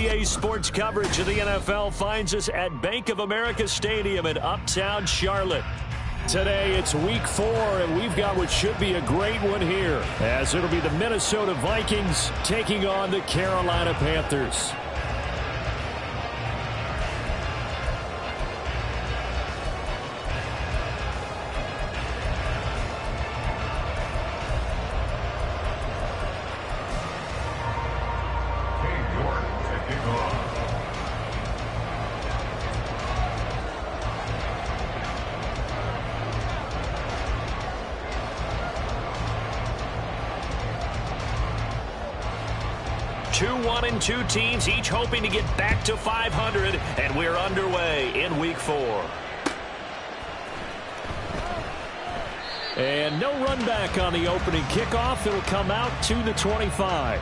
NBA sports coverage of the NFL finds us at Bank of America Stadium in Uptown Charlotte. Today it's week 4, and we've got what should be a great one here, as it'll be the Minnesota Vikings taking on the Carolina Panthers. Two 1-2 teams, each hoping to get back to 500, and we're underway in week 4. And no run back on the opening kickoff. It'll come out to the 25.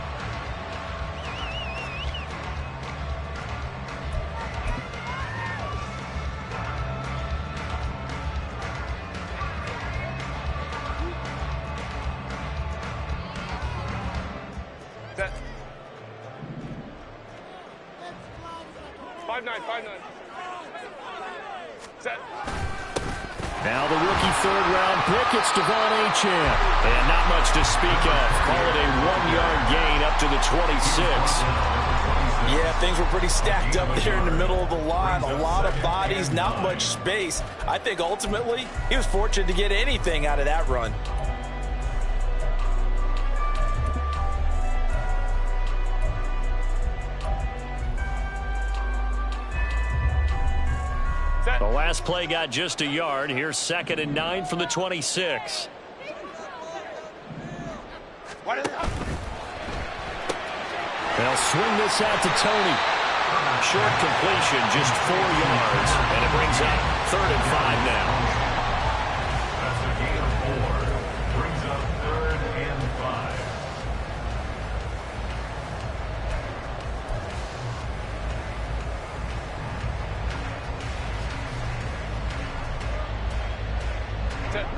Now the rookie third-round pick, it's Devon Achane. And not much to speak of. Call it a 1-yard gain up to the 26. Yeah, things were pretty stacked up there in the middle of the line. A lot of bodies, not much space. I think ultimately he was fortunate to get anything out of that run. The last play got just a yard. Here's 2nd and 9 from the 26. They'll swing this out to Tony. Short completion, just 4 yards. And it brings up 3rd and 5 now. That's a gain of 4. Brings up 3rd and 5.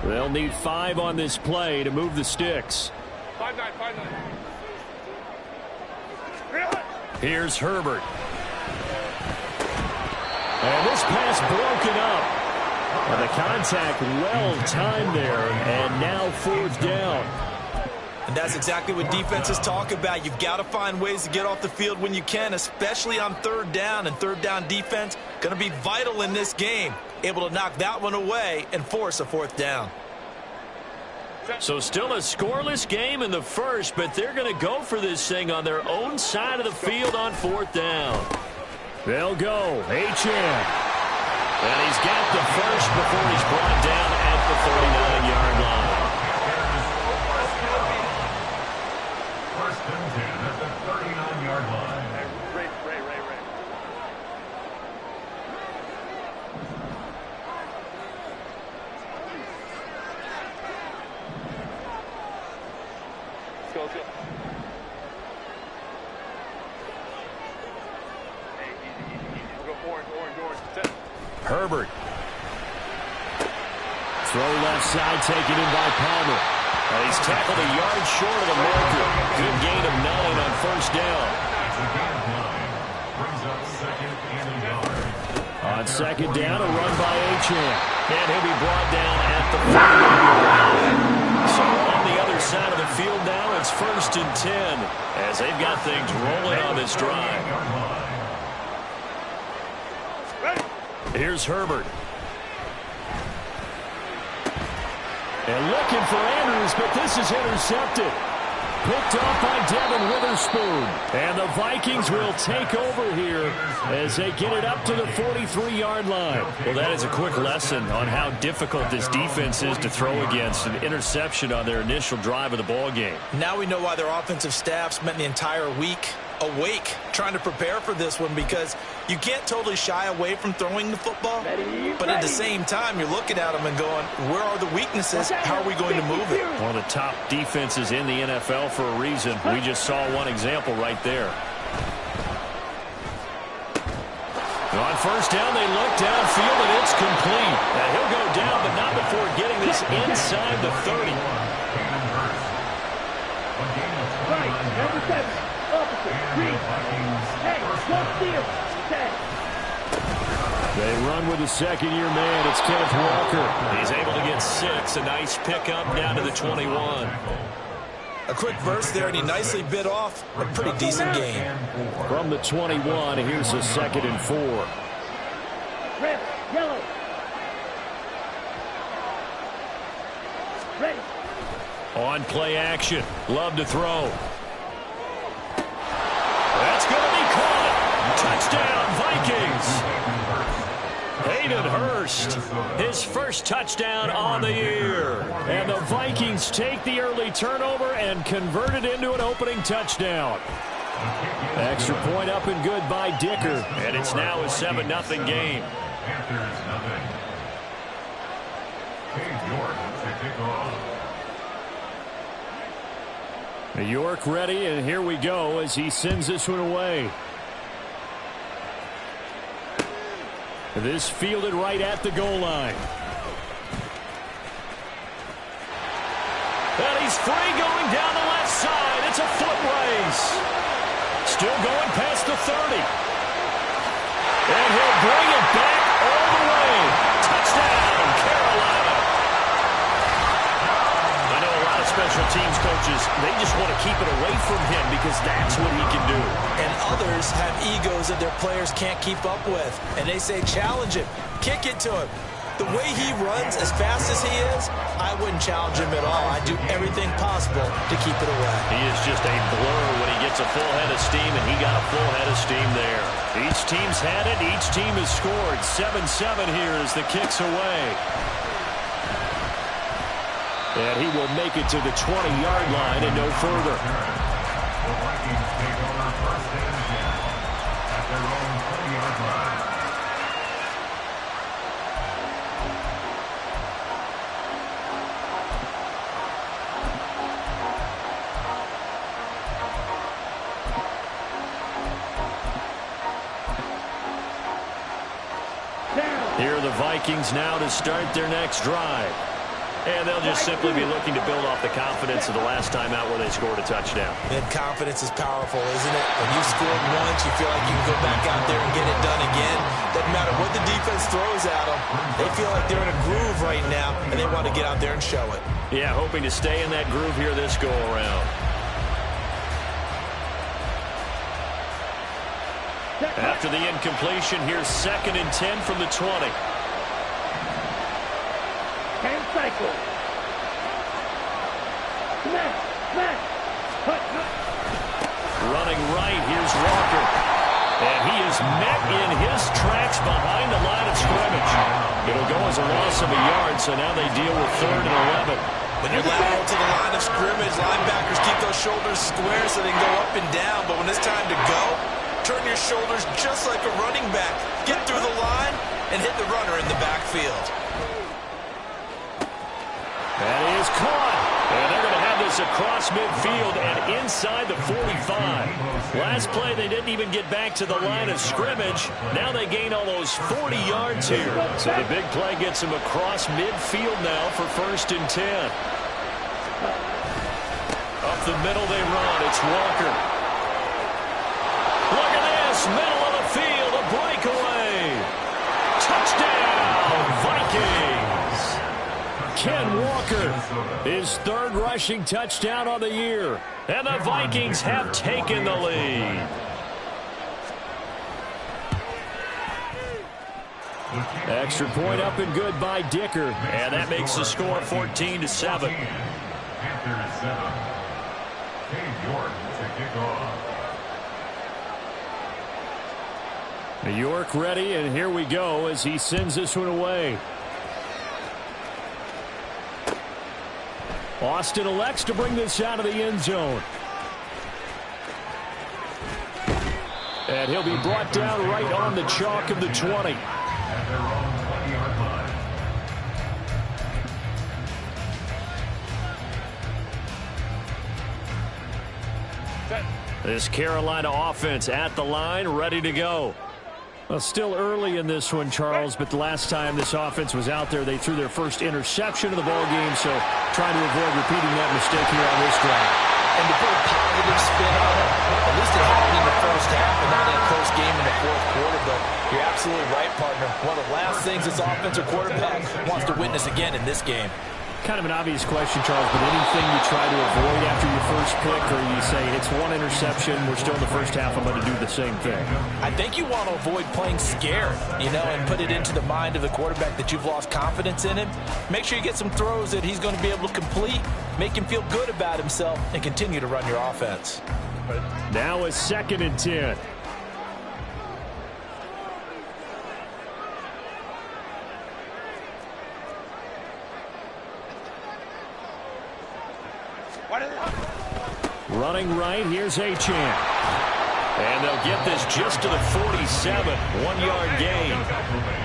They'll need 5 on this play to move the sticks. 5-9. Here's Herbert. And this pass broken up. And the contact well timed there, and now 4th down. And that's exactly what defenses talk about. You've got to find ways to get off the field when you can, especially on 3rd down. And 3rd down defense going to be vital in this game. Able to knock that one away and force a 4th down. So still a scoreless game in the first, but they're going to go for this thing on their own side of the field on 4th down. They'll go. Achane. And he's got the first before he's brought down at the 39-yard line. First and 10 at the 39-yard line. Let's go. We'll go orange. Herbert. Throw left side taken in by Palmer. And he's tackled a yard short of the marker. Good gain of 9 on 1st down. That's a gain of 9. Brings up 2nd and a yard. On 2nd down, a run by Achane. And he'll be brought down at the 48-yard line. So on the other side of the field now, it's 1st and 10 as they've got things rolling on this drive. Here's Herbert. And looking for Andrews, but this is intercepted. Picked off by Devin Witherspoon. And the Vikings will take over here as they get it up to the 43-yard line. Well, that is a quick lesson on how difficult this defense is to throw against. An interception on their initial drive of the ball game. Now we know why their offensive staff spent the entire week awake trying to prepare for this one, because you can't totally shy away from throwing the football, but at the same time you're looking at them and going, where are the weaknesses? How are we going to move it? One of the top defenses in the NFL for a reason. We just saw one example right there. On 1st down, they look downfield, and it's complete. Now he'll go down, but not before getting this inside the 30. Right, number 7. Up. They run with the second-year man. It's Kenneth Walker. He's able to get 6. A nice pickup down to the 21. A quick burst there, and he nicely bit off a pretty decent gain. From the 21, here's a 2nd and 4. Red, yellow. Ready. On play action. Love to throw. That's going to be caught. Touchdown, Vikings. Hayden Hurst, his first touchdown on the year. And the Vikings take the early turnover and convert it into an opening touchdown. Extra point up and good by Dicker. And it's now a 7-0 game. Panthers nothing. Dave York to kick off. New York ready, and here we go as he sends this one away. This fielded right at the goal line. And he's free going down the left side. It's a foot race. Still going past the 30. And he'll bring it back all the way. Touchdown, Carolina. I know a lot of special teams coaches, they just want to keep it away from him because that's what he can do. And others have egos that their players can't keep up with. And they say, challenge him. Kick it to him. The way he runs as fast as he is, I wouldn't challenge him at all. I'd do everything possible to keep it away. He is just a blur when he gets a full head of steam, and he got a full head of steam there. Each team's had it. Each team has scored. 7-7 here as the kick's away. And he will make it to the 20-yard line and no further. The Vikings take over 1st and 10 at their own 20-yard line. Here are the Vikings now to start their next drive. And they'll just simply be looking to build off the confidence of the last time out where they scored a touchdown. And confidence is powerful, isn't it? When you've scored once, you feel like you can go back out there and get it done again. Doesn't matter what the defense throws at them. They feel like they're in a groove right now, and they want to get out there and show it. Yeah, hoping to stay in that groove here this go-around. After the incompletion, here's 2nd and 10 from the 20. And cycle. Smash, smash. Cut. Running right, here's Walker. And he is met in his tracks behind the line of scrimmage. It'll go as a loss of a yard, so now they deal with 3rd and 11. When you're lateral to the line of scrimmage, linebackers keep those shoulders square so they can go up and down. But when it's time to go, turn your shoulders just like a running back. Get through the line and hit the runner in the backfield. That is caught. And they're going to have this across midfield and inside the 45. Last play, they didn't even get back to the line of scrimmage. Now they gain almost 40 yards here. So the big play gets them across midfield now for 1st and 10. Up the middle they run. It's Walker. Look at this. Middle of the field. A breakaway. Touchdown, Vikings. Ken Walker, his 3rd rushing touchdown on the year. And the Vikings have taken the lead. Extra point up and good by Dicker. And that makes the score 14-7. Panthers 7. Dave York to kick off. New York ready, and here we go as he sends this one away. Austin elects to bring this out of the end zone. And he'll be brought down right on the chalk of the 20. At their own 20-yard line. This Carolina offense at the line, ready to go. Well, still early in this one, Charles, but the last time this offense was out there, they threw their first interception of the ball game, so trying to avoid repeating that mistake here on this drive. And to put a positive spin on it, at least it happened in the first half and not in a close game in the fourth quarter. But you're absolutely right, partner. One of the last things this offensive quarterback wants to witness again in this game. Kind of an obvious question, Charles, but anything you try to avoid after your first pick, or you say it's one interception, we're still in the first half, I'm going to do the same thing? I think you want to avoid playing scared, and put it into the mind of the quarterback that you've lost confidence in him. Make sure you get some throws that he's going to be able to complete, make him feel good about himself, and continue to run your offense. Now a 2nd and 10. Running right, here's Achane. And they'll get this just to the 47, 1-yard gain.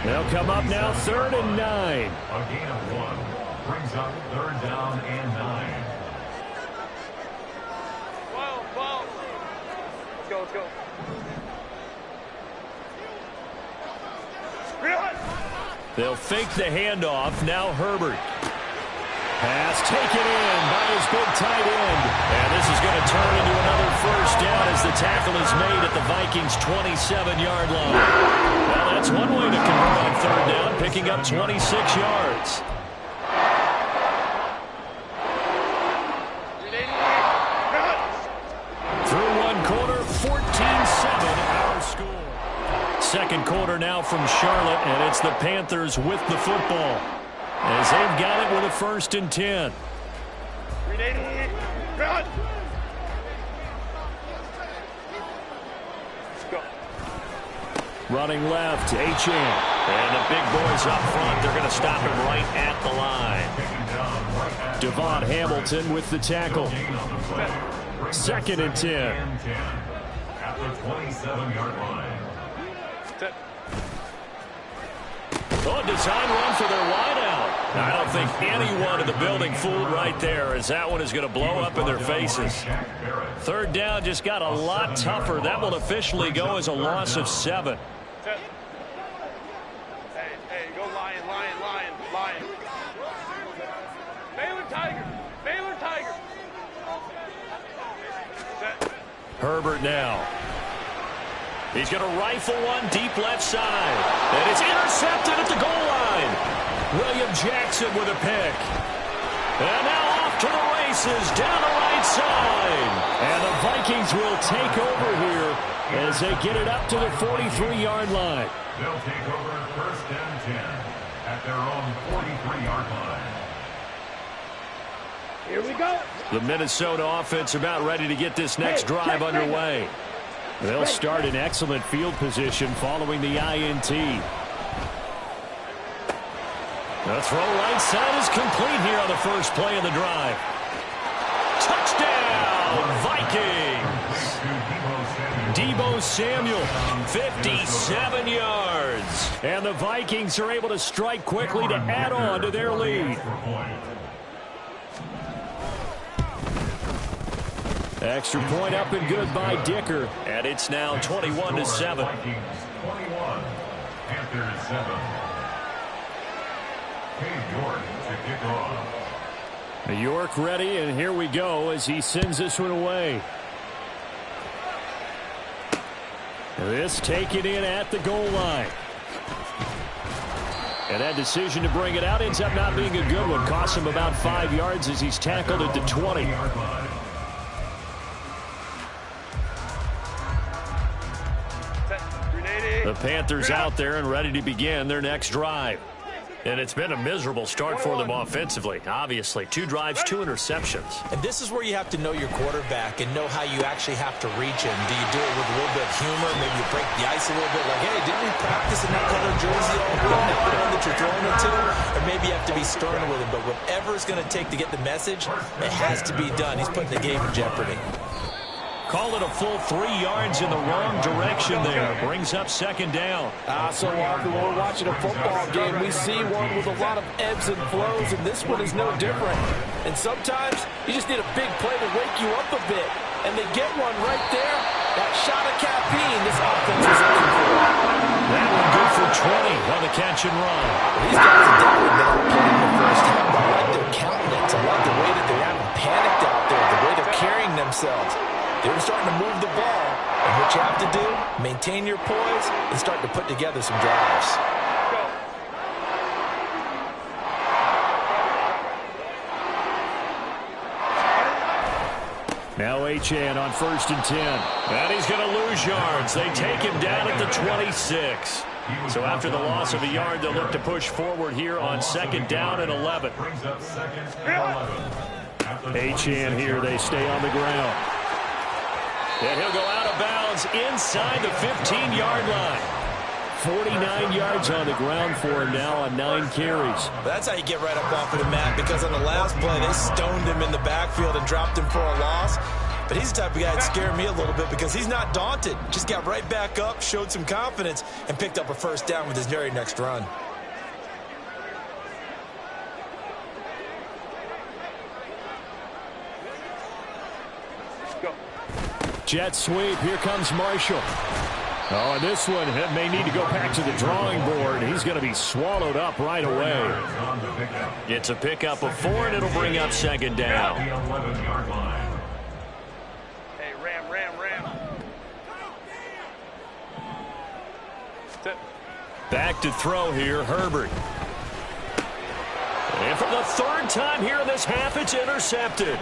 They'll come up now 3rd and 9. A gain of 1 brings up 3rd down and 9. 12. Let's go. They'll fake the handoff. Now Herbert. Pass taken in by his big tight end. And this is going to turn into another first down as the tackle is made at the Vikings' 27-yard line. Well, that's one way to convert on 3rd down, picking up 26 yards. Through one quarter, 14-7 our score. 2nd quarter now from Charlotte, and it's the Panthers with the football, as they've got it with a 1st and 10. Running left, Achane. And the big boys up front, they're going to stop him right at the line. Devon Hamilton with the tackle. 2nd and 10. At the 27-yard line. Oh, design run for their wideout. I don't think anyone in the building fooled right there, as that one is going to blow up in their faces. 3rd down just got a lot tougher. That will officially go as a loss of 7. Hey, go Lion. Baylor Tiger. Herbert now. He's going to rifle one deep left side. And it's intercepted at the goal line. William Jackson with a pick. And now off to the races down the right side. And the Vikings will take over here as they get it up to the 43-yard line. They'll take over 1st and 10 at their own 43-yard line. Here we go. The Minnesota offense about ready to get this next drive underway. They'll start in excellent field position following the INT. The throw right side is complete here on the first play of the drive. Touchdown, Vikings! Deebo Samuel, 57 yards. And the Vikings are able to strike quickly to add on to their lead. Extra point up and good by Dicker. And it's now 21-7. 21, Panthers 7. Hey, York to kick off. York ready, and here we go as he sends this one away. This taken in at the goal line. And that decision to bring it out ends up not being a good one. Costs him about 5 yards as he's tackled at the 20. The Panthers out there and ready to begin their next drive. And it's been a miserable start for them offensively. Obviously, 2 drives, 2 interceptions. And this is where you have to know your quarterback and know how you actually have to reach him. Do you do it with a little bit of humor? Maybe you break the ice a little bit. Like, hey, didn't we practice in that color jersey all week? That one that you're throwing it to? Or maybe you have to be stern with him. But whatever it's going to take to get the message, it has to be done. He's putting the game in jeopardy. Call it a full 3 yards in the wrong direction there. Brings up 2nd down. So often when we're watching a football game, we see one with a lot of ebbs and flows, and this one is no different. And sometimes you just need a big play to wake you up a bit. And they get one right there. That shot of caffeine this offense is looking for. That one good for 20 on the catch and run. These guys have definitely been on point in the first half. I like their countenance. I like the way that they're having panicked out there, the way they're carrying themselves. They're starting to move the ball. And what you have to do, maintain your poise and start to put together some drives. Now Achane on 1st and 10. And he's going to lose yards. They take him down at the 26. So after the loss of a yard, they'll look to push forward here on 2nd down and 11. Achane here, they stay on the ground. And he'll go out of bounds inside the 15-yard line. 49 yards on the ground for him now on 9 carries. That's how you get right up off of the mat, because on the last play, they stoned him in the backfield and dropped him for a loss. But he's the type of guy that scared me a little bit because he's not daunted. Just got right back up, showed some confidence, and picked up a 1st down with his very next run. Go. Jet sweep. Here comes Marshall. Oh, and this one may need to go back to the drawing board. He's going to be swallowed up right away. It's a pickup of 4, and it'll bring up 2nd down. Hey, ram. Back to throw here, Herbert. And for the 3rd time here in this half, it's intercepted.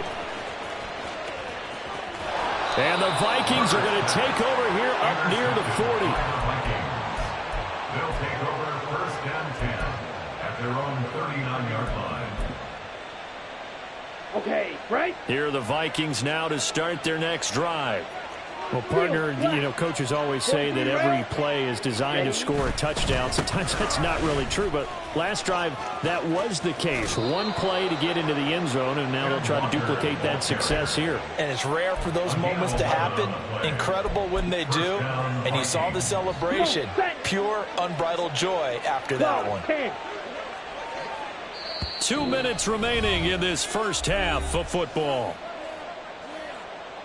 And the Vikings are going to take over here up near the 40. They'll take over 1st and 10 at their own 39-yard line. Okay, right? Here are the Vikings now to start their next drive. Well, partner, coaches always say that every play is designed to score a touchdown. Sometimes that's not really true, but last drive, that was the case. One play to get into the end zone, and now they'll try to duplicate that success here. And it's rare for those moments to happen. Incredible when they do. And you saw the celebration. Pure, unbridled joy after that one. 2 minutes remaining in this first half of football.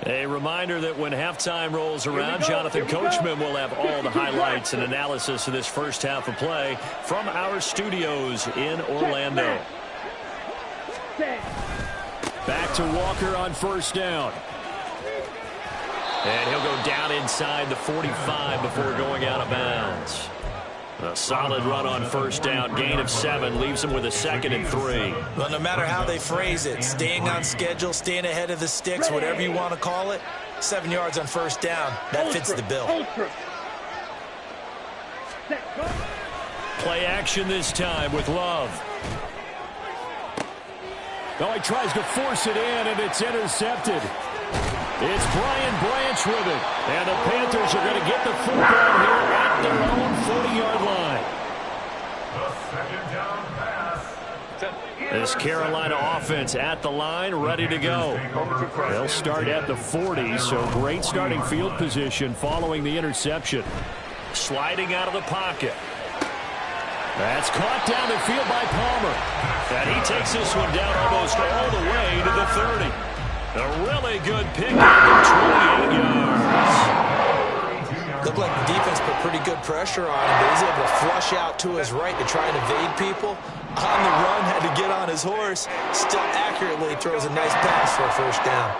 A reminder that when halftime rolls around, Jonathan Coachman will have all the highlights and analysis of this first half of play from our studios in Orlando. Back to Walker on 1st down. And he'll go down inside the 45 before going out of bounds. A solid run on 1st down, gain of 7, leaves him with a 2nd and 3. Well, no matter how they phrase it, staying on schedule, staying ahead of the sticks, whatever you want to call it, 7 yards on 1st down, that fits the bill. Play action this time with Love. Oh, he tries to force it in, and it's intercepted. It's Brian Branch with it. And the Panthers are going to get the football here at their own 40-yard line. This Carolina offense at the line, ready to go. They'll start at the 40, so great starting field position following the interception. Sliding out of the pocket. That's caught down the field by Palmer. And he takes this one down almost all the way to the 30. A really good pickup of 28 yards. Looked like the defense put pretty good pressure on him, but he's able to flush out to his right to try and evade people. On the run, had to get on his horse. Still accurately throws a nice pass for a 1st down.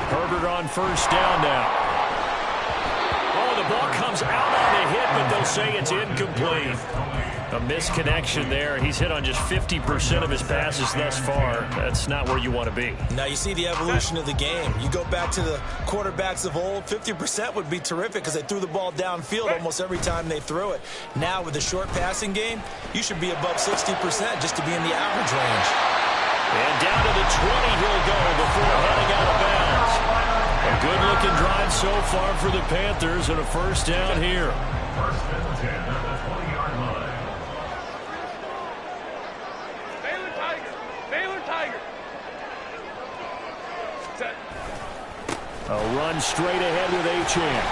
Herbert on 1st down now. Oh, the ball comes out on the hit, but they'll say it's incomplete. A misconnection there. He's hit on just 50% of his passes thus far. That's not where you want to be. Now you see the evolution of the game. You go back to the quarterbacks of old, 50% would be terrific because they threw the ball downfield almost every time they threw it. Now with the short passing game, you should be above 60% just to be in the average range. And down to the 20 he'll go before heading out of bounds. A good-looking drive so far for the Panthers and a 1st down here. 1st and 10 at the 20-yard line. Baylor Tiger. Set. A run straight ahead with Achane.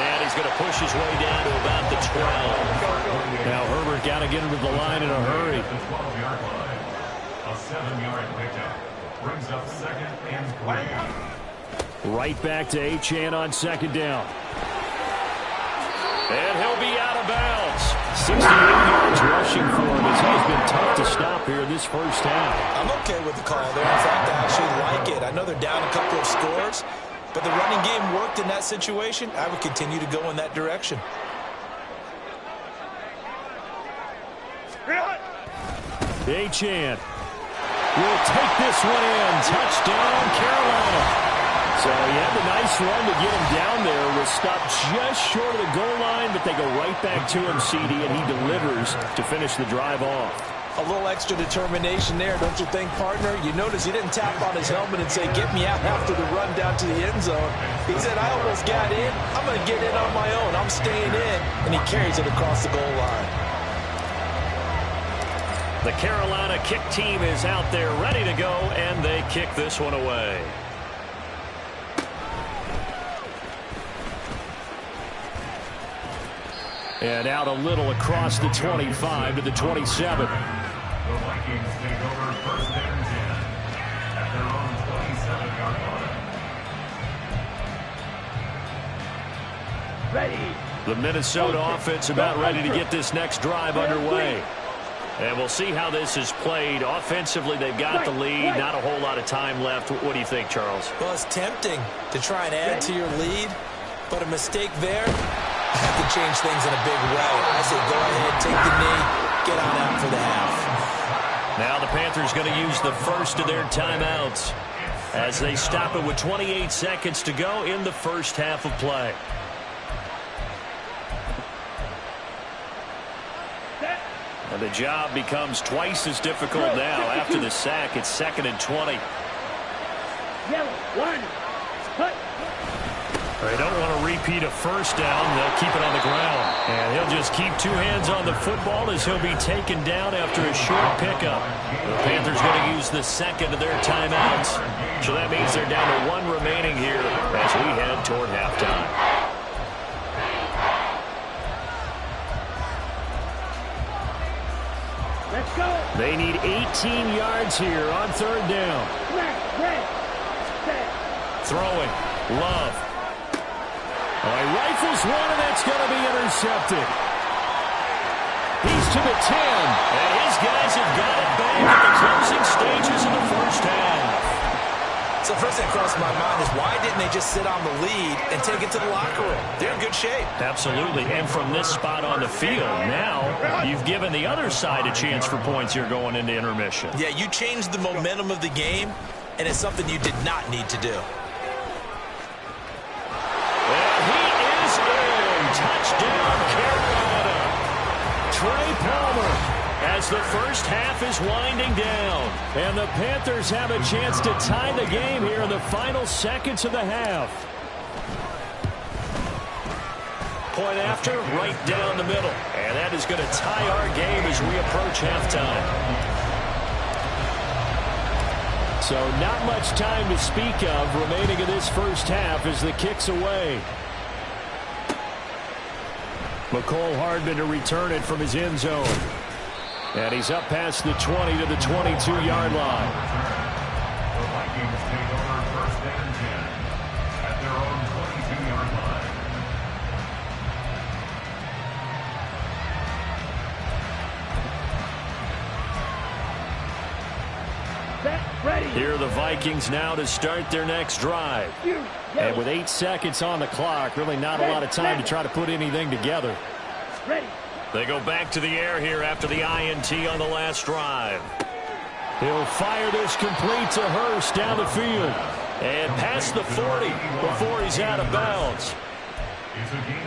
And he's going to push his way down to about the 12. Now Herbert got to get him to the line in a hurry. The 12-yard line. A 7-yard pickup brings up 2nd and 3. Right back to Achane on 2nd down. And he'll be out of bounds. 68 yards pushing for him as he has been tough to stop here this first half. I'm okay with the call there. In fact, I actually like it. I know they're down a couple of scores, but the running game worked in that situation. I would continue to go in that direction. Achane will take this one in. Touchdown, Carolina. So he had the nice run to get him down there. Was stopped just short of the goal line, but they go right back to him, CD, and he delivers to finish the drive off. A little extra determination there, don't you think, partner? You notice he didn't tap on his helmet and say, get me out after the run down to the end zone. He said, I almost got in. I'm going to get in on my own. I'm staying in. And he carries it across the goal line. The Carolina kick team is out there ready to go, and they kick this one away. And out a little across the 25 to the 27. The Vikings take over first and 10 at their own 27-yard line. Ready. The Minnesota offense about ready to get this next drive underway. And we'll see how this is played. Offensively, they've got the lead. Not a whole lot of time left. What do you think, Charles? Well, it's tempting to try and add to your lead, but a mistake there have to change things in a big way. I say go ahead, take the knee, get on out for the half. Now the Panthers going to use the first of their timeouts as they stop it with 28 seconds to go in the first half of play. And the job becomes twice as difficult now. After the sack, it's 2nd and 20. Yellow. One. Cut. They don't want to repeat a first down. They'll keep it on the ground. And he'll just keep two hands on the football as he'll be taken down after a short pickup. The Panthers going to use the second of their timeouts. So that means they're down to one remaining here as we head toward halftime. Let's go. They need 18 yards here on third down. Smash. Red. Set. Throwing. Love. Oh, he rifles one, and that's going to be intercepted. He's to the 10, and his guys have got it back at the closing stages of the first half. So first thing that crossed my mind is why didn't they just sit on the lead and take it to the locker room? They're in good shape. Absolutely, and from this spot on the field, now you've given the other side a chance for points here going into intermission. Yeah, you changed the momentum of the game, and it's something you did not need to do. Touchdown, Carolina. Trey Palmer as the first half is winding down. And the Panthers have a chance to tie the game here in the final seconds of the half. Point after, right down the middle. And that is going to tie our game as we approach halftime. So not much time to speak of remaining in this first half as the kick's away. McCole Hardman to return it from his end zone. And he's up past the 20 to the 22-yard line. The Vikings take over first and 10 at their own 22-yard line. Set. Ready. Here are the Vikings now to start their next drive. And with 8 seconds on the clock, really not a lot of time to try to put anything together. Ready. They go back to the air here after the INT on the last drive. He'll fire this complete to Hurst down the field. And past the 40 before he's out of bounds.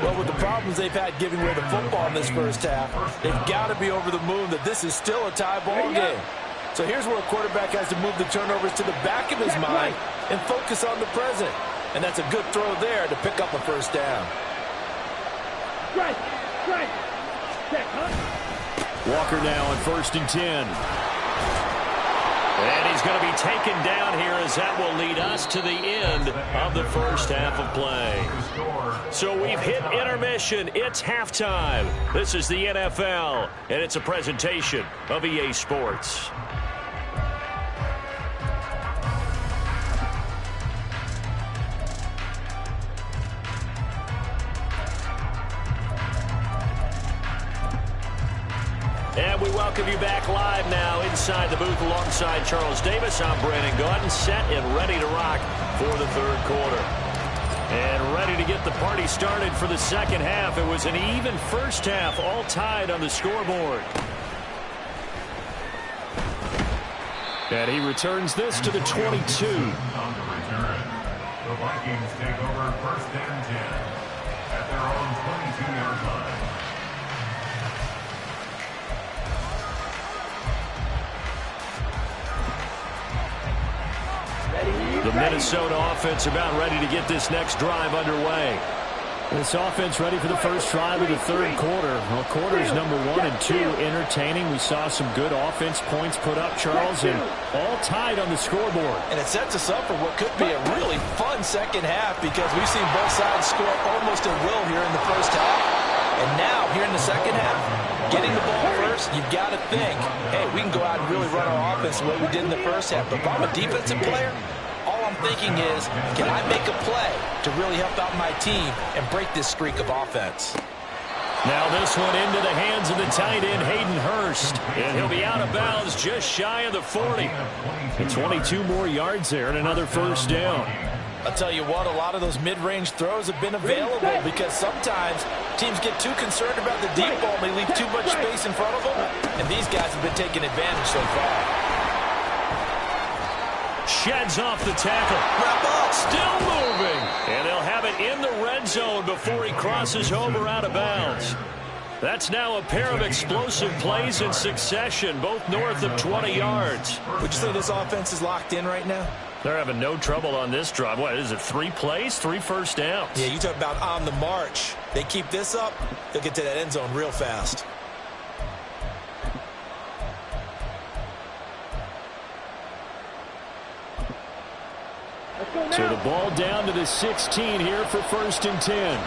Well, with the problems they've had giving away the football in this first half, they've got to be over the moon that this is still a tie ball game. So here's where a quarterback has to move the turnovers to the back of his mind and focus on the present. And that's a good throw there to pick up a first down. Strike. Strike. Check, huh? Walker now on 1st and 10. And he's going to be taken down here as that will lead us to the end of the first half of play. So we've hit intermission. It's halftime. This is the NFL, and it's a presentation of EA Sports. And welcome you back live now inside the booth alongside Charles Davis. I'm Brandon Gaudin, set and ready to rock for the third quarter. And ready to get the party started for the second half. It was an even first half, all tied on the scoreboard. And he returns this to the 22. On the return, the Vikings take over first and 10 at their own 22-yard line. The Minnesota offense about ready to get this next drive underway. This offense ready for the first drive of the third quarter. Well, quarters number 1 and 2 entertaining. We saw some good offense points put up, Charles, and all tied on the scoreboard. And it sets us up for what could be a really fun second half because we've seen both sides score almost at will here in the first half. And now, here in the second half, getting the ball first, you've got to think, hey, we can go out and really run our offense the way we did in the first half. But if I'm a defensive player, all I'm thinking is, can I make a play to really help out my team and break this streak of offense? Now this one into the hands of the tight end, Hayden Hurst. And he'll be out of bounds just shy of the 40. And 22 more yards there and another first down. I'll tell you what, a lot of those mid-range throws have been available because sometimes teams get too concerned about the deep ball and they leave too much space in front of them. And these guys have been taking advantage so far. Sheds off the tackle. Wrap up. Still moving. And they'll have it in the red zone before he crosses over out of bounds. That's now a pair of explosive plays in succession, both north of 20 yards. Would you say this offense is locked in right now? They're having no trouble on this drive. What is it, 3 plays, 3 first downs? Yeah, you talk about on the march. They keep this up, they'll get to that end zone real fast. So the ball down to the 16 here for first and 10.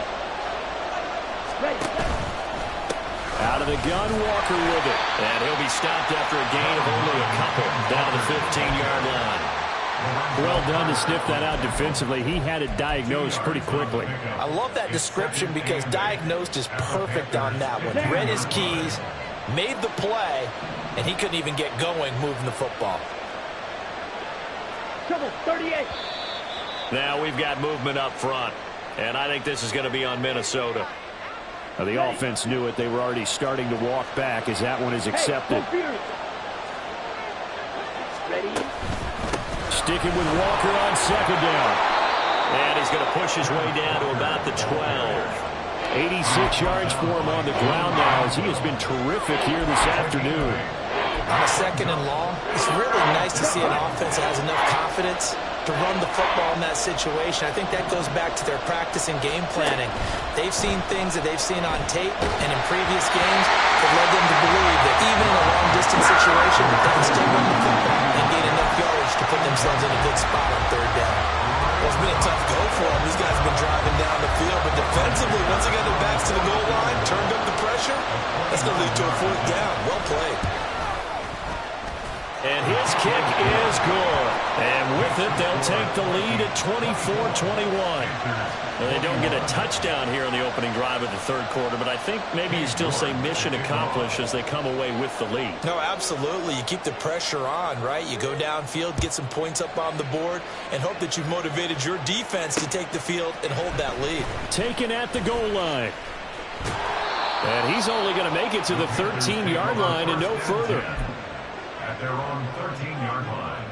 Out of the gun, Walker with it. And he'll be stopped after a gain of only a couple down to the 15-yard line. Well done to sniff that out defensively. He had it diagnosed pretty quickly. I love that description because diagnosed is perfect on that one. Read his keys, made the play, and he couldn't even get going moving the football. Trouble, 38. Now we've got movement up front, and I think this is going to be on Minnesota. Now, the offense knew it. They were already starting to walk back as that one is accepted. Ready. Sticking with Walker on second down. And he's going to push his way down to about the 12. 86 yards for him on the ground now as he has been terrific here this afternoon. On a second and long, it's really nice to see an offense that has enough confidence to run the football in that situation. I think that goes back to their practice and game planning. They've seen things that they've seen on tape and in previous games that led them to believe that even in a long-distance situation, they can still run the football and gain enough yardage to put themselves in a good spot on third down. Well, it's been a tough go for them. These guys have been driving down the field, but defensively, once they got their backs to the goal line, turned up the pressure, that's going to lead to a fourth down. Well played. And his kick is good. And with it, they'll take the lead at 24-21. Well, they don't get a touchdown here in the opening drive of the third quarter, but I think maybe you still say mission accomplished as they come away with the lead. No, absolutely. You keep the pressure on, right? You go downfield, get some points up on the board, and hope that you've motivated your defense to take the field and hold that lead. Taken at the goal line. And he's only going to make it to the 13-yard line and no further. At their own 13-yard line.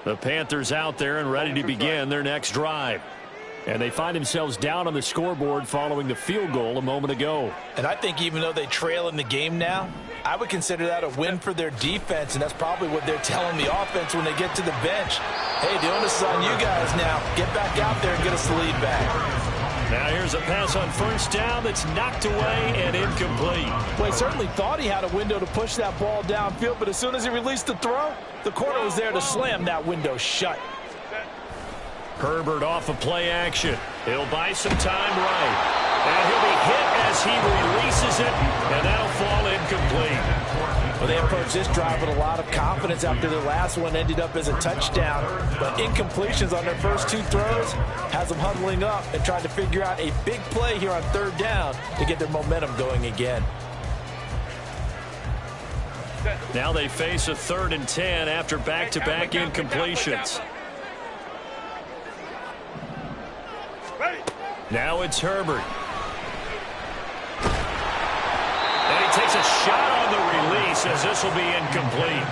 The Panthers out there and ready to begin their next drive. And they find themselves down on the scoreboard following the field goal a moment ago. And I think even though they trail in the game now, I would consider that a win for their defense, and that's probably what they're telling the offense when they get to the bench. Hey, the onus is on you guys now. Get back out there and get us the lead back. Now here's a pass on first down that's knocked away and incomplete. Well, he certainly thought he had a window to push that ball downfield, but as soon as he released the throw, the corner was there to slam that window shut. Herbert off of play action. He'll buy some time right. And he'll be hit as he releases it, and that'll fall incomplete. Well, they approached this drive with a lot of confidence after their last one ended up as a touchdown. But incompletions on their first 2 throws has them huddling up and trying to figure out a big play here on 3rd down to get their momentum going again. Now they face a 3rd and 10 after back-to-back incompletions. Now it's Herbert. And he takes a shot on the release as this will be incomplete.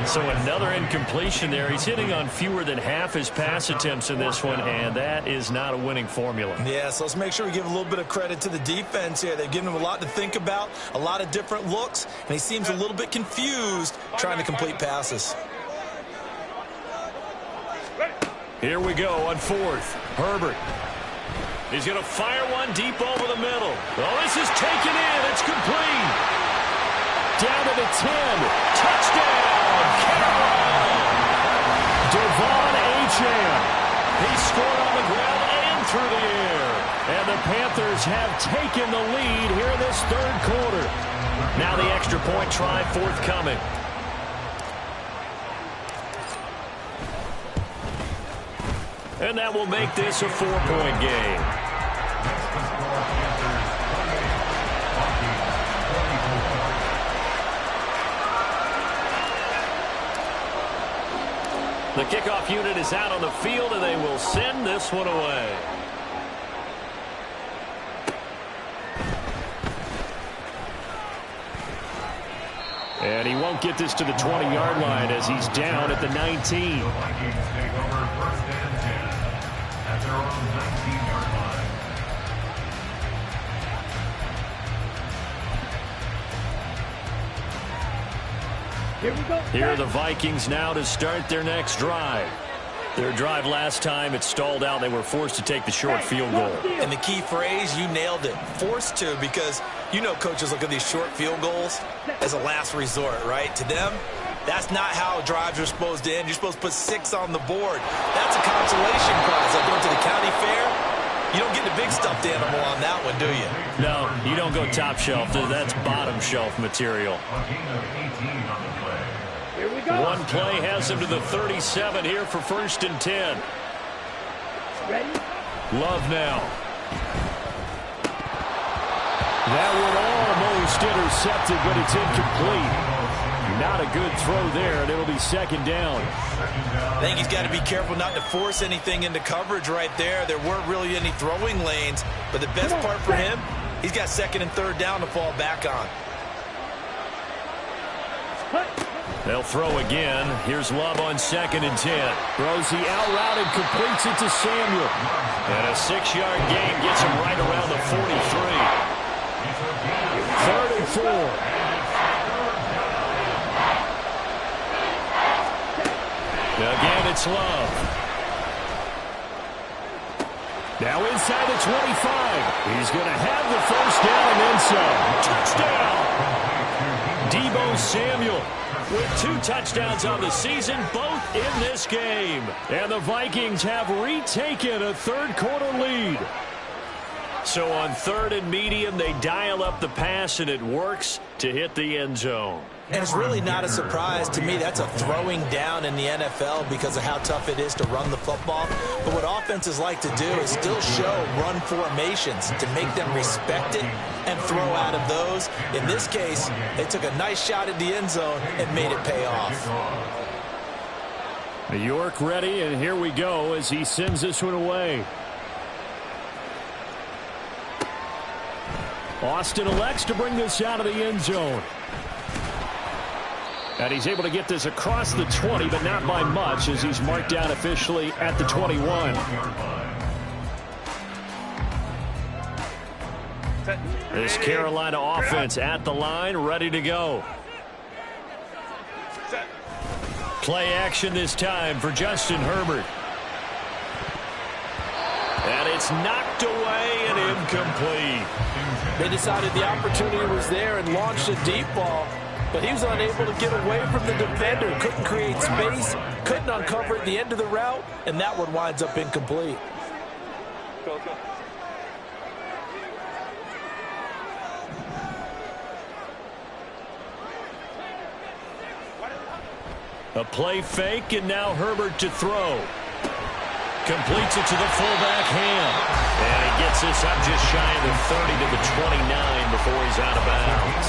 So another incompletion there. He's hitting on fewer than half his pass attempts in this one, and that is not a winning formula. Yeah, so let's make sure we give a little bit of credit to the defense here. They've given him a lot to think about, a lot of different looks, and he seems a little bit confused trying to complete passes. Here we go on 4th. Herbert. He's going to fire one deep over the middle. Oh, this is taken in. It's complete. Down to the 10. Touchdown, Carolina. Devon Achane. He scored on the ground and through the air. And the Panthers have taken the lead here in this 3rd quarter. Now the extra point try forthcoming. And that will make this a 4-point game. The kickoff unit is out on the field, and they will send this one away. And he won't get this to the 20-yard line as he's down at the 19. The Vikings take over 1st and 10 at their own 19-yard line. Here we go. Here are the Vikings now to start their next drive. Their drive last time, it stalled out. They were forced to take the short field goal. And the key phrase, you nailed it, forced to, because you know coaches look at these short field goals as a last resort, right? To them, that's not how drives are supposed to end. You're supposed to put 6 on the board. That's a consolation prize. Like going to the county fair, you don't get the big stuffed animal on that one, do you? No, you don't go top shelf. That's bottom shelf material. A gain of 18 on the play. Here we go. One play has him to the 37 here for 1st and 10. Ready? Love now. That one almost intercepted, but it's incomplete. Not a good throw there, and it'll be 2nd down. I think he's got to be careful not to force anything into coverage right there. There weren't really any throwing lanes, but the best part for him, he's got 2nd and 3rd down to fall back on. They'll throw again. Here's Love on 2nd and 10. Throws the out route and completes it to Samuel. And a 6-yard gain gets him right around the 43. 3rd and 4. Again, it's Love. Now inside the 25. He's going to have the 1st down and then some. Touchdown! Deebo Samuel with 2 touchdowns on the season, both in this game. And the Vikings have retaken a 3rd quarter lead. So on 3rd and medium, they dial up the pass, and it works to hit the end zone. And it's really not a surprise to me. That's a throwing down in the NFL because of how tough it is to run the football. But what offenses like to do is still show run formations to make them respect it and throw out of those. In this case, they took a nice shot at the end zone and made it pay off. York ready, and here we go as he sends this one away. Austin elects to bring this out of the end zone. And he's able to get this across the 20, but not by much, as he's marked down officially at the 21. This Carolina offense at the line, ready to go. Play action this time for Justin Herbert. And it's knocked away and incomplete. They decided the opportunity was there and launched a deep ball, but he was unable to get away from the defender. Couldn't create space, couldn't uncover at the end of the route, and that one winds up incomplete. A play fake, and now Herbert to throw. Completes it to the fullback hand. And he gets this up just shy of the 30 to the 29 before he's out of bounds.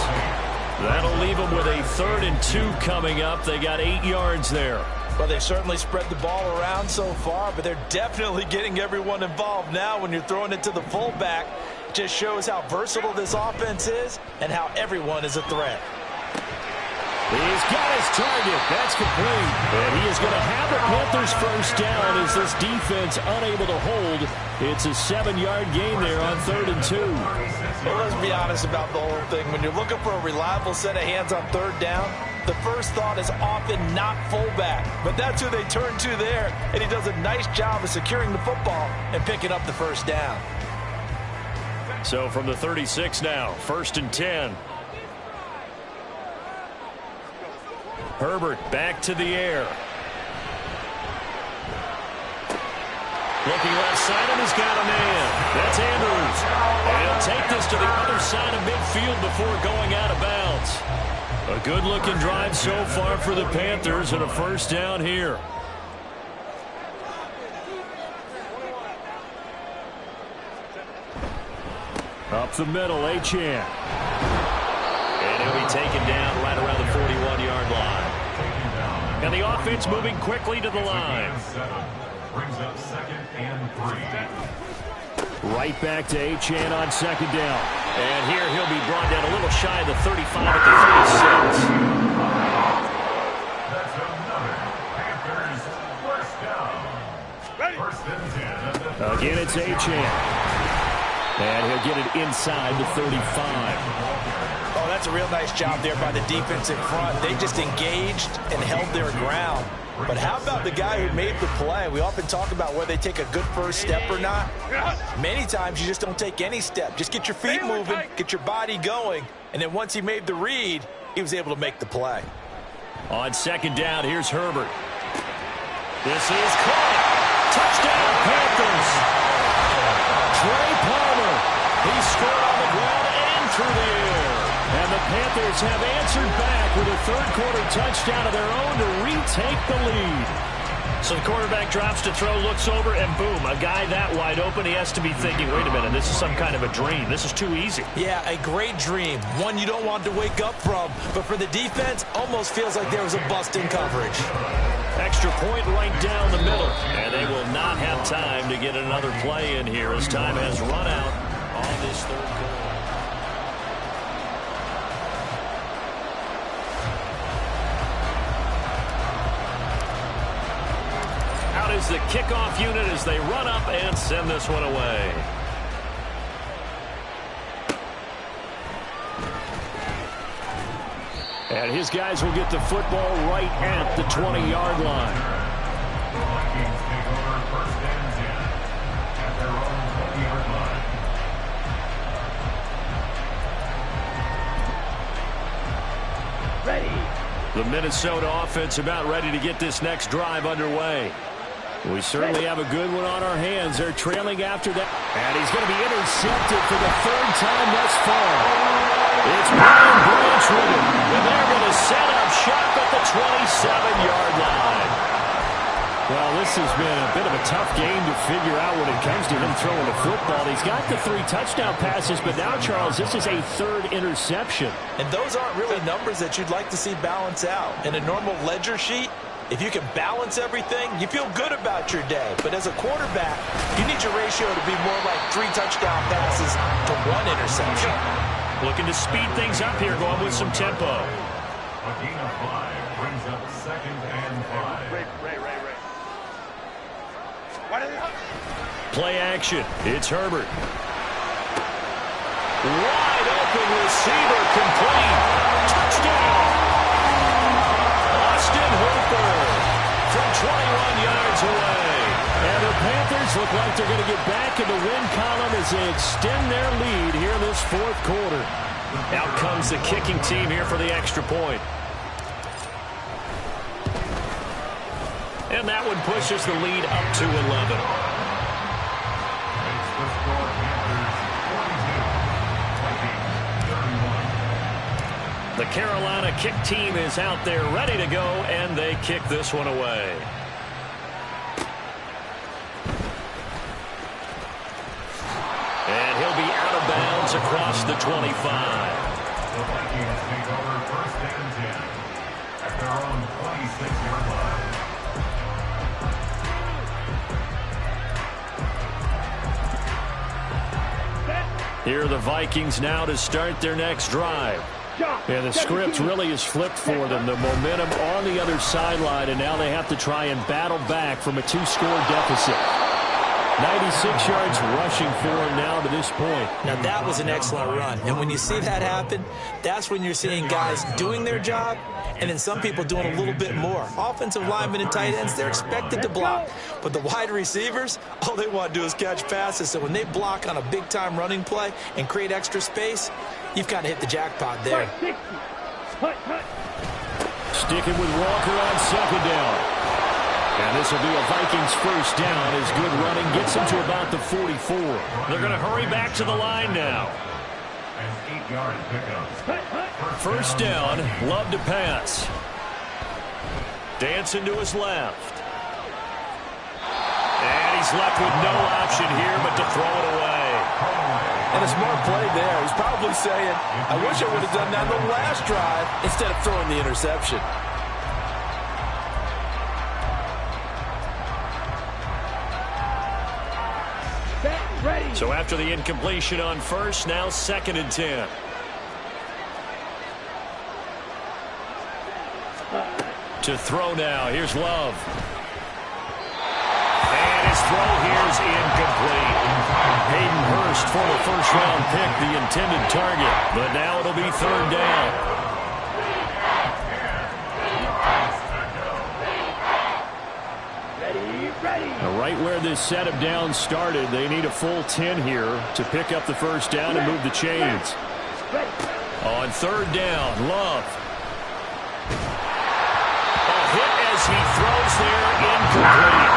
That'll leave him with a 3rd and 2 coming up. They got 8 yards there. Well, they've certainly spread the ball around so far, but they're definitely getting everyone involved now when you're throwing it to the fullback. Just shows how versatile this offense is and how everyone is a threat. He's got his target. That's complete. And he is going to have the Panthers first down as this defense unable to hold. It's a 7-yard gain there on 3rd and 2. Well, let's be honest about the whole thing. When you're looking for a reliable set of hands on 3rd down, the first thought is often not fullback. But that's who they turn to there, and he does a nice job of securing the football and picking up the first down. So from the 36 now, 1st and 10. Herbert back to the air. Looking left side, and he's got a man. That's Andrews. And he'll take this to the other side of midfield before going out of bounds. A good-looking drive so far for the Panthers, and a first down here. Up the middle, Achane. And he'll be taken down right around the 41-yard line. And the offense moving quickly to the line. Brings up 2nd and 3. Right back to Achane on 2nd down. And here he'll be brought down a little shy of the 35 at That's another Panthers first down. 1st and 10. the 36. Again, it's Achane. And he'll get it inside the 35. Oh, that's a real nice job there by the defense in front. They just engaged and held their ground. But how about the guy who made the play? We often talk about whether they take a good first step or not. Many times you just don't take any step. Just get your feet moving, get your body going, and then once he made the read, he was able to make the play. On 2nd down, here's Herbert. This is caught. Touchdown, Panthers. Trey Palmer. He scored on the ground and through the air. And the Panthers have answered back with a 3rd quarter touchdown of their own to retake the lead. So the quarterback drops to throw, looks over, and boom, a guy that wide open, he has to be thinking, wait a minute, this is some kind of a dream. This is too easy. Yeah, a great dream. One you don't want to wake up from. But for the defense, almost feels like there was a bust in coverage. Extra point right down the middle. And they will not have time to get another play in here as time has run out on this 3rd quarter. Out is the kickoff unit as they run up and send this one away. And his guys will get the football right at the 20-yard line. The Vikings take over 1st and 10 at their own 20-yard line. Ready. The Minnesota offense about ready to get this next drive underway. We certainly have a good one on our hands. They're trailing after that. And he's going to be intercepted for the 3rd time thus far. It's Brian Branch with him. And they're going to set up shop at the 27-yard line. Well, this has been a bit of a tough game to figure out when it comes to him throwing the football. He's got the 3 touchdown passes, but now, Charles, this is a 3rd interception. And those aren't really numbers that you'd like to see balance out. In a normal ledger sheet, if you can balance everything, you feel good about your day. But as a quarterback, you need your ratio to be more like 3 touchdown passes to 1 interception. Looking to speed things up here, going with some tempo. A gain of 5 brings up 2nd and 5. Ray. Play action. It's Herbert. Wide open receiver complete. Touchdown. Austin Hooper from 21 yards away. And the Panthers look like they're going to get back in the win column as they extend their lead here in this 4th quarter. Out comes the kicking team here for the extra point. And that one pushes the lead up to 11. Makes the score Panthers 42, Vikings 31. The Carolina kick team is out there ready to go, and they kick this one away. And he'll be out of bounds across the 25. The Vikings take over first and 10 at their own 26-yard line. Here are the Vikings now to start their next drive. And the script really is flipped for them. The momentum on the other sideline, and now they have to try and battle back from a 2-score deficit. 96 yards rushing for him now to this point. Now, that was an excellent run. And when you see that happen, that's when you're seeing guys doing their job and then some people doing a little bit more. Offensive linemen and tight ends, they're expected to block. But the wide receivers, all they want to do is catch passes. So when they block on a big-time running play and create extra space, you've kind of hit the jackpot there. Sticking with Walker on second down. And this will be a Vikings first down as good running gets them to about the 44. They're going to hurry back to the line now. An 8-yard pickup. First down, Love to pass. Dancing to his left. And he's left with no option here but to throw it away. And a smart play there. He's probably saying, I wish I would have done that on the last drive instead of throwing the interception. So after the incompletion on first, now 2nd and 10. To throw now, here's Love. And his throw here is incomplete. Hayden Hurst for the first-round pick, the intended target. But now it'll be 3rd down. Right where this set of downs started, they need a full 10 here to pick up the first down and move the chains. On 3rd down, Love. A hit as he throws there, incomplete.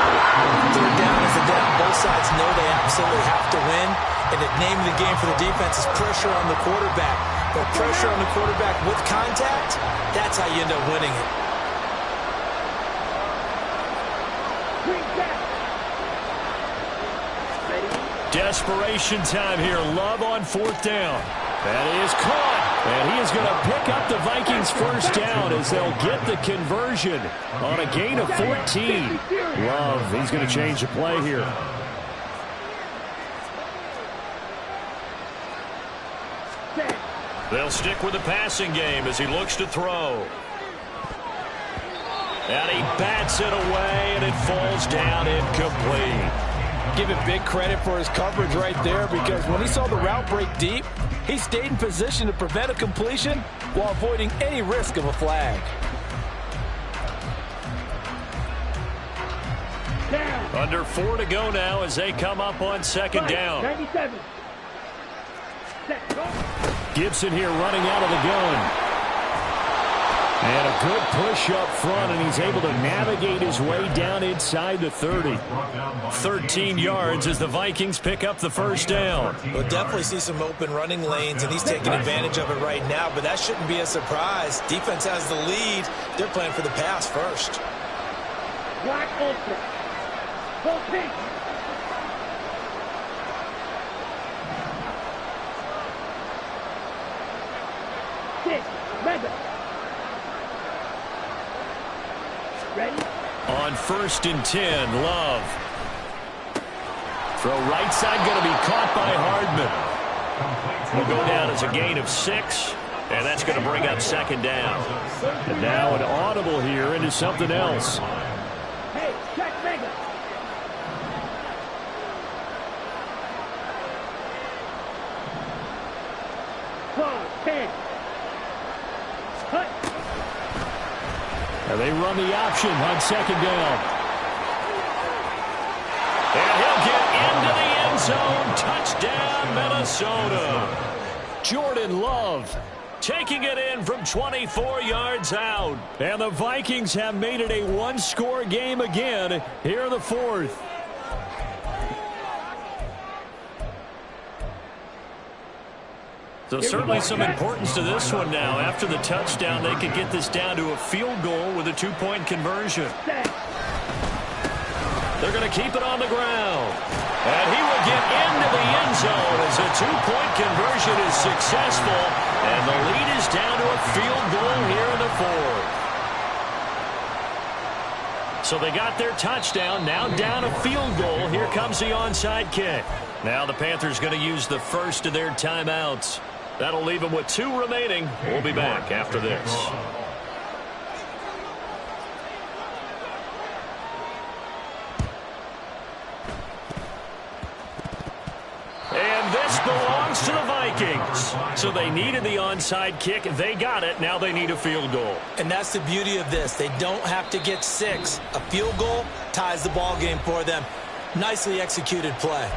3rd down is a down. Both sides know they absolutely have to win. And the name of the game for the defense is pressure on the quarterback. But pressure on the quarterback with contact, that's how you end up winning it. Desperation time here. Love on 4th down. That is caught. And he is going to pick up the Vikings first down as they'll get the conversion on a gain of 14. Love, he's going to change the play here. They'll stick with the passing game as he looks to throw. And he bats it away, and it falls down incomplete. Give him big credit for his coverage right there, because when he saw the route break deep, he stayed in position to prevent a completion while avoiding any risk of a flag. Under 4 to go now as they come up on 2nd down. 97. Gibson here running out of the gun. And a good push up front, and he's able to navigate his way down inside the 30. 13 yards as the Vikings pick up the first down. We'll definitely see some open running lanes, and he's taking advantage of it right now, but that shouldn't be a surprise. Defense has the lead. They're playing for the pass first. Black ultra. Full pink. Six. Mega. Ready? On 1st and 10, Love. Throw right side going to be caught by Hardman. Will go down as a gain of 6, and that's going to bring up 2nd down. And now an audible here into something else. Hey, check Mega. Pause, 10. Cut. And they run the option on 2nd down. And he'll get into the end zone. Touchdown, Minnesota. Jordan Love taking it in from 24 yards out. And the Vikings have made it a one-score game again here in the 4th. So certainly some importance to this one now. After the touchdown, they could get this down to a field goal with a 2-point conversion. They're going to keep it on the ground. And he will get into the end zone as a 2-point conversion is successful. And the lead is down to a field goal here in the fourth. So they got their touchdown, now down a field goal. Here comes the onside kick. Now the Panthers going to use the first of their timeouts. That'll leave them with 2 remaining. We'll be back after this. And this belongs to the Vikings. So they needed the onside kick. They got it. Now they need a field goal. And that's the beauty of this. They don't have to get 6. A field goal ties the ball game for them. Nicely executed play.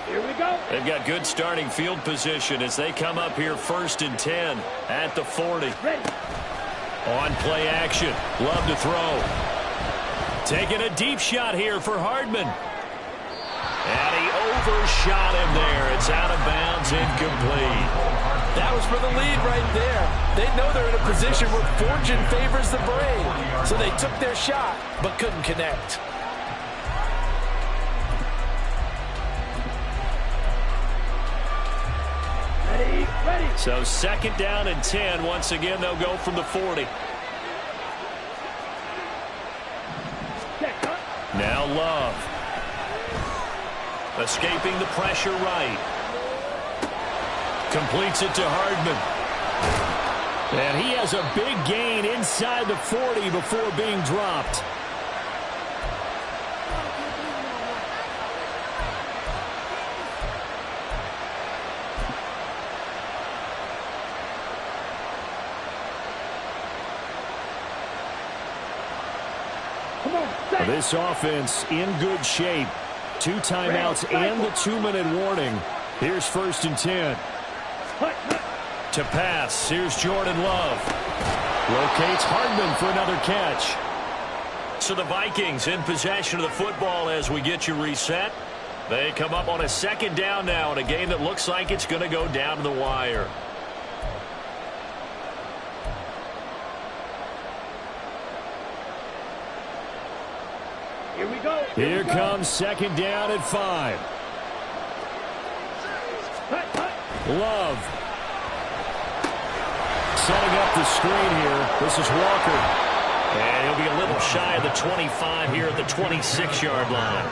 Here we go. They've got good starting field position as they come up here 1st and 10 at the 40. Ready. On play action. Love to throw. Taking a deep shot here for Hardman. And he overshot him there. It's out of bounds, incomplete. That was for the lead right there. They know they're in a position where fortune favors the brave. So they took their shot, but couldn't connect. Ready. So 2nd down and 10. Once again, they'll go from the 40. Now Love. Escaping the pressure right. Completes it to Hardman. And he has a big gain inside the 40 before being dropped. This offense in good shape. 2 timeouts and the 2-minute warning. Here's 1st and 10. To pass. Here's Jordan Love. Locates Hardman for another catch. So the Vikings in possession of the football as we get you reset. They come up on a 2nd down now in a game that looks like it's going to go down to the wire. Here we go. Here comes 2nd down at 5. Love. Setting up the screen here. This is Walker. And he'll be a little shy of the 25 here at the 26-yard line.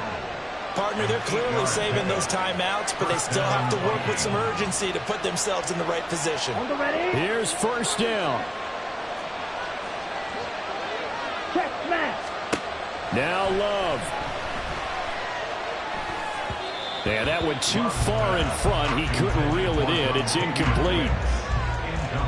Partner, they're clearly saving those timeouts, but they still have to work with some urgency to put themselves in the right position. Here's 1st down. Check smash. Now Love. Yeah, that went too far in front. He couldn't reel it in. It's incomplete.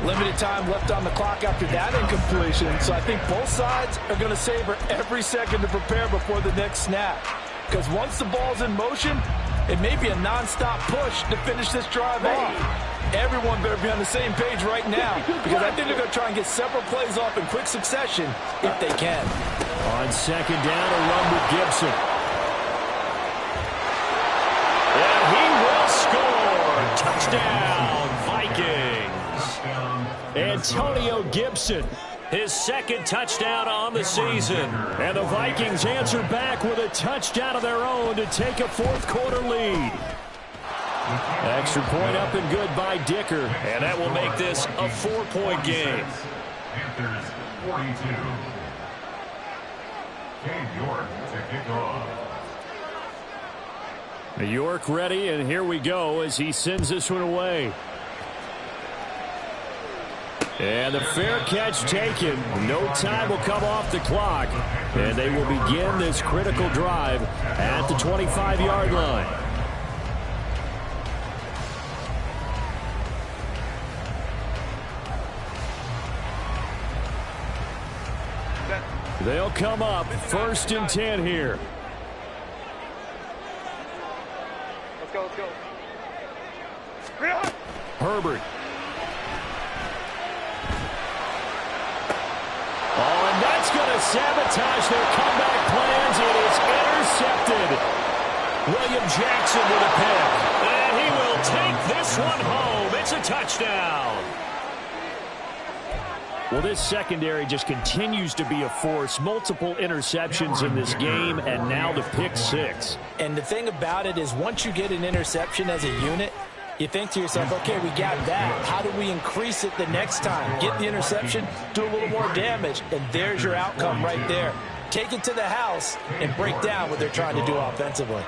Limited time left on the clock after that incompletion. So I think both sides are going to savor every second to prepare before the next snap. Because once the ball's in motion, it may be a nonstop push to finish this drive off. Everyone better be on the same page right now, because I think they're going to try and get several plays off in quick succession if they can. On 2nd down, a run with Gibson. And he will score. Touchdown, Vikings. Antonio Gibson, his 2nd touchdown on the season. And the Vikings answer back with a touchdown of their own to take a 4th quarter lead. Extra point up and good by Dicker. And that will make this a 4-point game. Panthers 42. Cade York to kick off. York ready, and here we go as he sends this one away. And the fair catch taken. No time will come off the clock. And they will begin this critical drive at the 25-yard line. They'll come up 1st and 10 here. Let's go. Herbert. Oh, and that's going to sabotage their comeback plans. It is intercepted. William Jackson with a pick. And he will take this one home. It's a touchdown. Well, this secondary just continues to be a force. Multiple interceptions in this game, and now the pick six. And the thing about it is once you get an interception as a unit, you think to yourself, okay, we got that. How do we increase it the next time? Get the interception, do a little more damage, and there's your outcome right there. Take it to the house and break down what they're trying to do offensively.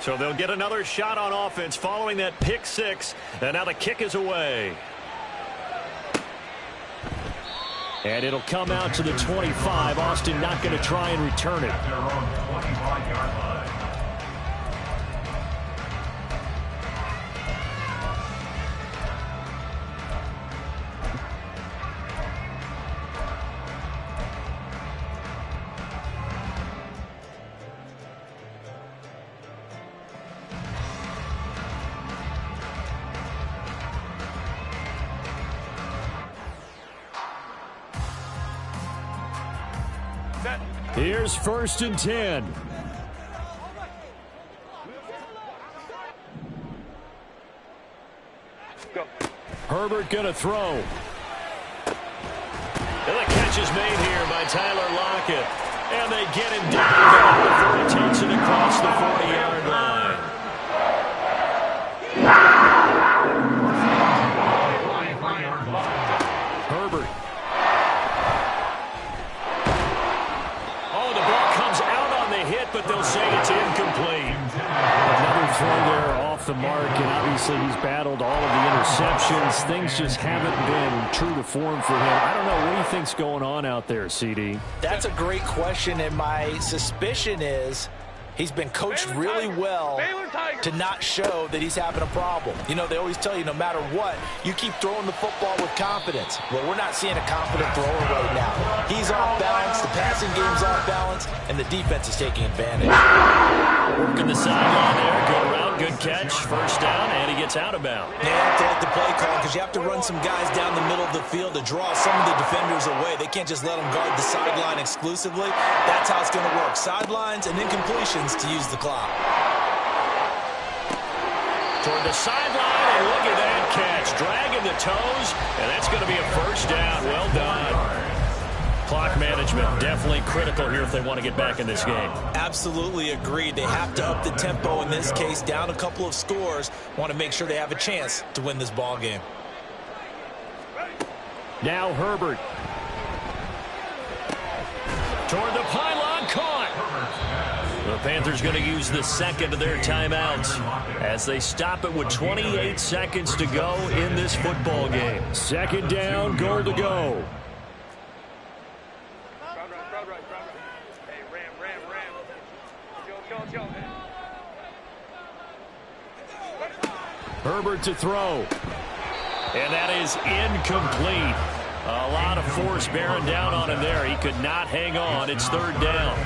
So they'll get another shot on offense following that pick six, and now the kick is away. And it'll come out to the 25. Austin not going to try and return it. At their own 25-yard line. Here's 1st and 10. Go. Herbert going to throw. And the catch is made here by Tyler Lockett. And they get him down before he takes it across the 40-yard line. Herbert. Oh, the ball comes out on the hit, but they'll say it's incomplete. Another throw there off the mark, and obviously he's battled all of the interceptions. Things just haven't been true to form for him. I don't know. What do you think's going on out there, CD? That's a great question, and my suspicion is he's been coached really well to not show that he's having a problem. You know, they always tell you no matter what, you keep throwing the football with confidence. Well, we're not seeing a confident thrower right now. He's off balance, the passing game's off balance, and the defense is taking advantage. Working the sideline there. Good route, good catch. First down, and he gets out of bounds. They have to let the play call because you have to run some guys down the middle of the field to draw some of the defenders away. They can't just let them guard the sideline exclusively. That's how it's going to work. Sidelines and incompletions to use the clock. Toward the sideline, and look at that catch. Dragging the toes, and that's going to be a first down. Well done. Clock management definitely critical here if they want to get back in this game. Absolutely agreed. They have to up the tempo in this case, down a couple of scores. Want to make sure they have a chance to win this ball game. Now Herbert. Toward the pylon, caught. The Panthers going to use the second of their timeouts as they stop it with 28 seconds to go in this football game. Second down, goal to go. Crowd right. Hey, ram. Let's go, man. Herbert to throw. And that is incomplete. A lot of force bearing down on him there. He could not hang on. It's third down.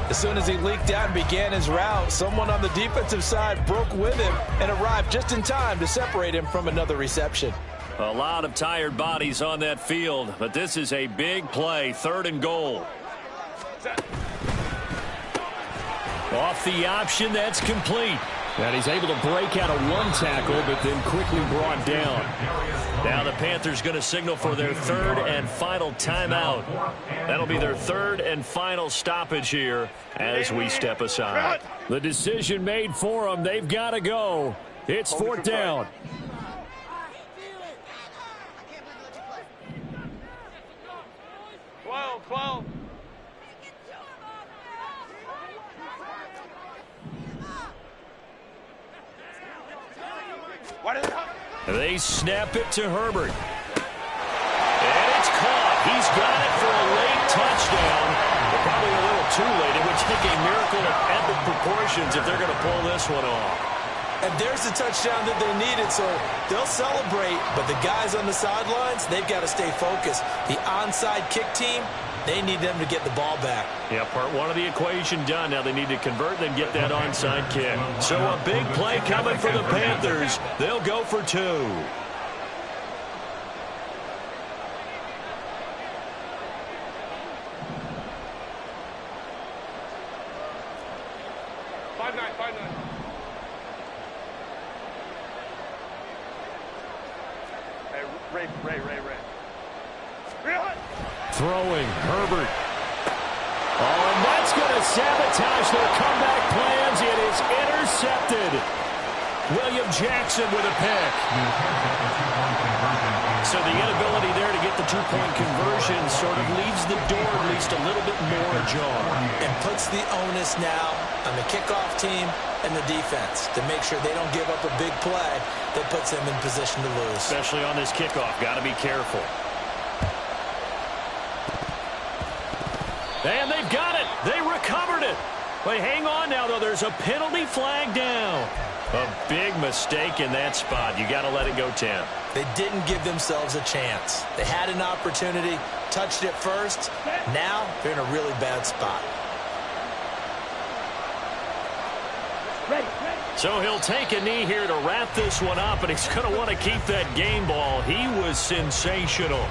As soon as he leaked out and began his route, someone on the defensive side broke with him and arrived just in time to separate him from another reception. A lot of tired bodies on that field, but this is a big play. Third and goal. Off the option, that's complete. And he's able to break out of one tackle, but then quickly brought down. Now the Panthers going to signal for their third and final timeout. That'll be their third and final stoppage here as we step aside. The decision made for them. They've got to go. It's fourth down. Twelve. They snap it to Herbert. And it's caught. He's got it for a late touchdown. But probably a little too late. It would take a miracle of epic proportions if they're going to pull this one off. And there's the touchdown that they needed, so they'll celebrate. But the guys on the sidelines, they've got to stay focused. The onside kick team, they need them to get the ball back. Yeah, part one of the equation done. Now they need to convert and then get that onside kick. So a big play coming for the Panthers. They'll go for two. Hey, Ray. Throwing, Herbert. Oh, and that's going to sabotage their comeback plans. It is intercepted. William Jackson with a pick. So the inability there to get the two-point conversion sort of leaves the door at least a little bit more ajar. And puts the onus now on the kickoff team and the defense to make sure they don't give up a big play that puts them in position to lose. Especially on this kickoff. Got to be careful. And they've got it. They recovered it. But hang on now, though. There's a penalty flag down. A big mistake in that spot. You got to let it go 10. They didn't give themselves a chance. They had an opportunity, touched it first. Now they're in a really bad spot. Ready. So he'll take a knee here to wrap this one up, and he's going to want to keep that game ball. He was sensational.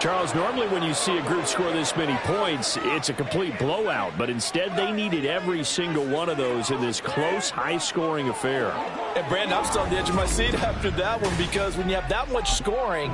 Charles, normally when you see a group score this many points, it's a complete blowout. But instead, they needed every single one of those in this close, high-scoring affair. And, Brandon, I'm still on the edge of my seat after that one because when you have that much scoring,